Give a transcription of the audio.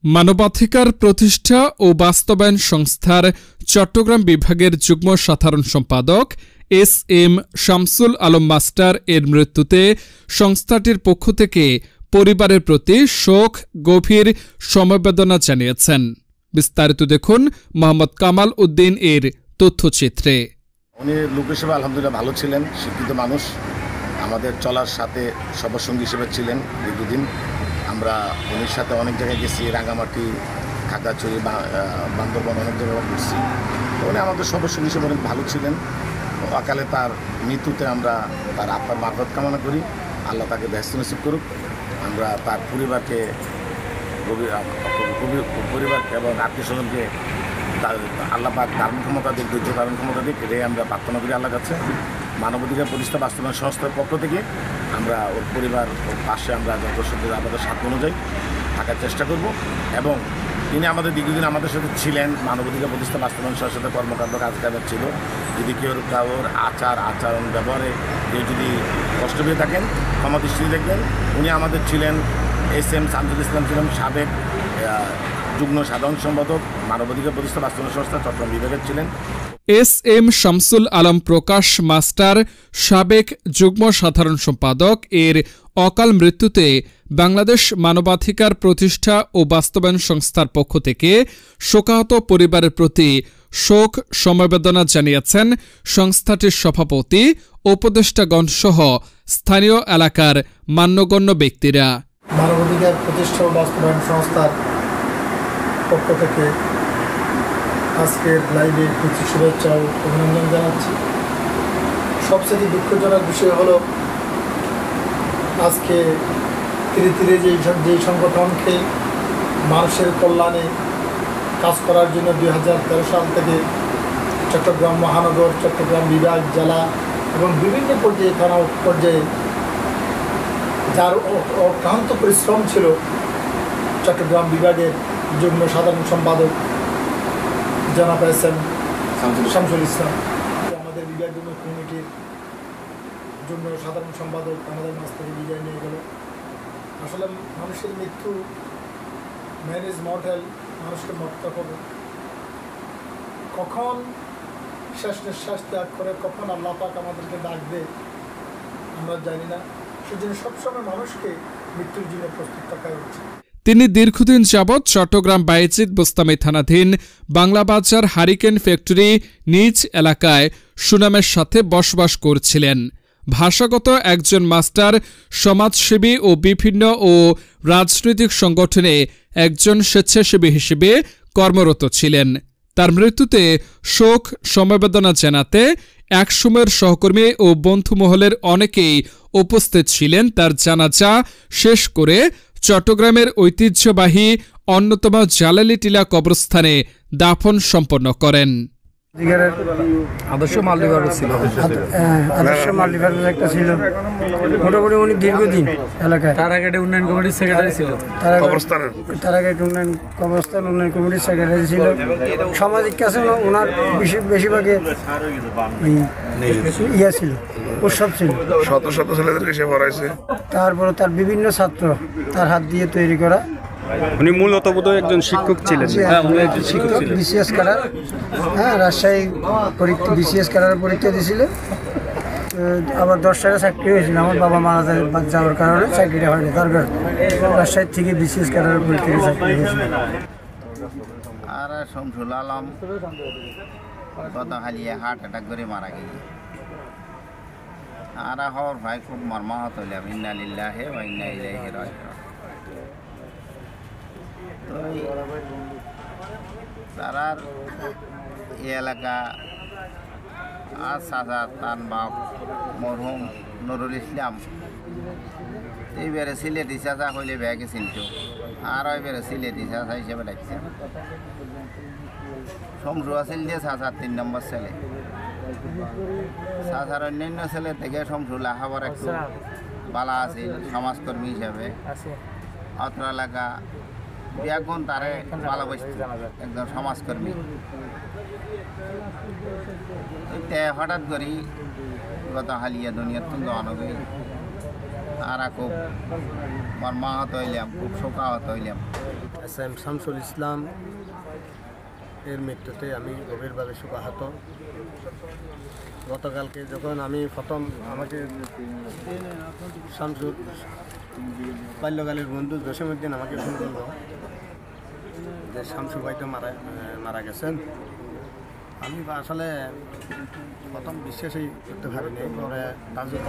মানবাধিকার প্রতিষ্ঠা ও বাস্তবায়ন সংস্থার চট্টগ্রাম বিভাগের যুগ্ম সাধারণ সম্পাদক এস.এম. শামসুল আলম মাস্টার এর মৃত্যুতে সংস্থাটির পক্ষ থেকে পরিবারের প্রতি শোক গভীর সমবেদনা জানিয়েছেন। বিস্তারিত দেখুন মোহাম্মদ কামাল উদ্দিন এর তথ্যচিত্রে। উনি লোক হিসেবে আলহামদুলিল্লাহ ভালো ছিলেন, শিক্ষিত মানুষ, আমাদের চলার সাথে সবসঙ্গী হিসেবে ছিলেন দীর্ঘদিন। আমরা উনির সাথে অনেক জায়গায় গেছি, রাঙামাটি, খাগড়াছড়ি, বান্দরবান অনেক জায়গায় ঘুরছি। উনি আমাদের সবসঙ্গী হিসেবে অনেক ভালো ছিলেন। অকালে তার মৃত্যুতে আমরা তার আত্মার মারফত কামনা করি, আল্লাহ তাকে ব্যস্ত নসিব করুক। আমরা তার পরিবারকে এবং আত্মীয় স্বজনকে আল্লাহ পাক ধারণ ক্ষমতা দিক, ধৈর্য ধারণ ক্ষমতা দিক, এটাই আমরা প্রার্থনা করি আল্লাহর কাছে। মানবাধিকার প্রতিষ্ঠা বাস্তবায়ন সংস্থার পক্ষ থেকে আমরা ওর পরিবার ওর পাশে আমরা যথাসাধ্য আমাদের সাধ্য অনুযায়ী থাকার চেষ্টা করব। এবং তিনি আমাদের দীর্ঘদিন আমাদের সাথে ছিলেন, মানবাধিকার প্রতিষ্ঠা বাস্তবায়ন সংস্থার সাথে কর্মকাণ্ড কাজকারবার ছিল। যদি কেউ কারোর আচরণ ব্যবহারে কেউ যদি কষ্ট পেয়ে থাকেন ক্ষমা দৃষ্টি দেখবেন। উনি আমাদের ছিলেন। এস.এম. শামসুল ইসলাম ছিলেন সাবেক যুগ্ম সাধারণ সম্পাদক, মানবাধিকার প্রতিষ্ঠা বাস্তবায়ন সংস্থা চট্টগ্রাম বিভাগের ছিলেন। এস.এম. শামসুল আলম প্রকাশ মাস্টার সাবেক যুগ্ম সাধারণ সম্পাদক এর অকাল মৃত্যুতে বাংলাদেশ মানবাধিকার প্রতিষ্ঠা ও বাস্তবায়ন সংস্থার পক্ষ থেকে শোকাহত পরিবারের প্রতি শোক সমবেদনা জানিয়েছেন সংস্থাটির সভাপতি, উপদেষ্টাগণ সহ স্থানীয় এলাকার মান্যগণ্য ব্যক্তিরা। মানবাধিকার প্রতিষ্ঠা ও বাস্তবায়ন সংস্থার পক্ষ থেকে আজকের লাইভে প্রীতি শুভেচ্ছা ও অভিনন্দন জানাচ্ছি। সবচেয়ে দুঃখজনক বিষয় হলো আজকে ধীরে ধীরে যেই সংগঠনকে মানুষের কল্যাণে কাজ করার জন্য 2013 সাল থেকে চট্টগ্রাম মহানগর, চট্টগ্রাম বিভাগ, জেলা এবং বিভিন্ন পর্যায়ে থানা পর্যায়ে যার অক্লান্ত পরিশ্রম ছিল চট্টগ্রাম বিভাগের যুগ্ম সাধারণ সম্পাদক জনাব এস.এম. শামসুল ইসলাম, আমাদের বিভাগীয় কমিটির যুগ্ম সাধারণ সম্পাদক আমাদের মাঝ থেকে বিদায় নিয়ে গেল। আসলে মানুষের মৃত্যু ম্যান ইজ মর্টাল, মানুষকে মরতে হবে। কখন শেষ নিঃশ্বাস ত্যাগ করে কখন আল্লাহ পাক আমাদেরকে ডাকবে আমরা জানি না। সেজন্য সবসময় মানুষকে মৃত্যুর জন্য প্রস্তুত থাকা উচিত। তিনি দীর্ঘদিন যাবৎ চট্টগ্রাম বায়েজিদ বোস্তামি থানাধীন বাংলাবাজার হারিকেন ফ্যাক্টরি নিজ এলাকায় সুনামের সাথে বসবাস করছিলেন। ভাষাগত একজন মাস্টার, সমাজসেবী ও বিভিন্ন ও রাজনৈতিক সংগঠনে একজন স্বেচ্ছাসেবী হিসেবে কর্মরত ছিলেন। তার মৃত্যুতে শোক সমবেদনা জানাতে একসময়ের সহকর্মী ও বন্ধুমহলের অনেকেই উপস্থিত ছিলেন। তার জানাজা শেষ করে চট্টগ্রামের ঐতিহ্যবাহী অন্যতম জালালি টিলা কবরস্থানে দাফন সম্পন্ন করেন। আদর্শ মাল্টিভার্স ছিল, আদর্শ মাল্টিভার্স একটা ছিল। মোটামুটি উনি দীর্ঘদিন এলাকায় তারাঘাটে উন্নয়ন কমিটির সেক্রেটারি ছিল, তারাঘাট কবরস্থান উন্নয়ন কমিটির সেক্রেটারি ছিল। সামাজিক কাছে ওনার বেশিরভাগে ইয়া ছিল, উৎসব ছিল। শত শত ছেলেদেরকে সে পড়াইছে। তারপরে তার বিভিন্ন ছাত্র তার হাত দিয়ে তৈরি করা। উনি মূলত বোধহয় একজন শিক্ষক ছিলেন। শিক্ষক, বিসিএস ক্যাডার, রাজশাহী বিসিএস ক্যাডারের পরীক্ষা দিয়েছিল। আবার 10 টাকা চাকরি হয়েছিল। আমার বাবা মারা যাওয়ার কারণে চাকরিটা হয়নি। তারপর রাজশাহী থেকে বিসিএস ক্যাডারের পরীক্ষা চাকরি হয়েছিল। আর শামসুল আলম গতকাল হার্ট অ্যাটাক করে মারা গেছে। আর হওয়ার ভাই খুব মর্মাহত হইলাম। ইন্না লিল্লাহি ওয়া ইন্না ইলাইহি রাজিউন। তারার এই এলাকা আর চাচা তান বাপ মরহুম নুরুল ইসলাম এইবারে সিলেটি চাচা হইলে ব্যাগে চিনত, আর এবারে সিলেটি চাচা হিসেবে ডাকছে। শমসু আছিল দিয়ে চাচার 3 নম্বর ছেলে। চাচার অন্যান্য ছেলে থেকে শমসু লাহাবার একটু বালা আছিল সমাজকর্মী হিসাবে। অত্র এলাকা বিয়াগুন তারে ভালোবাসত, একজন সমাজকর্মী। হঠাৎ করি গত হালিয়া দুনিয়ার তুন জমানো আর খুব মর্মাহত হইলাম, খুব শোকাহত হইলাম। এসএম শামসুল ইসলাম এর মৃত্যুতে আমি গভীরভাবে শোকাহত। গতকালকে যখন আমি প্রথম আমাকে শামসুল বাল্যকালের বন্ধু জসীমউদ্দিন আমাকে ফোন করলো যে শামসু ভাই তো মারা গেছেন, আমি আসলে প্রথম বিশ্বাসই করতে পারিনি। পরে তাজুল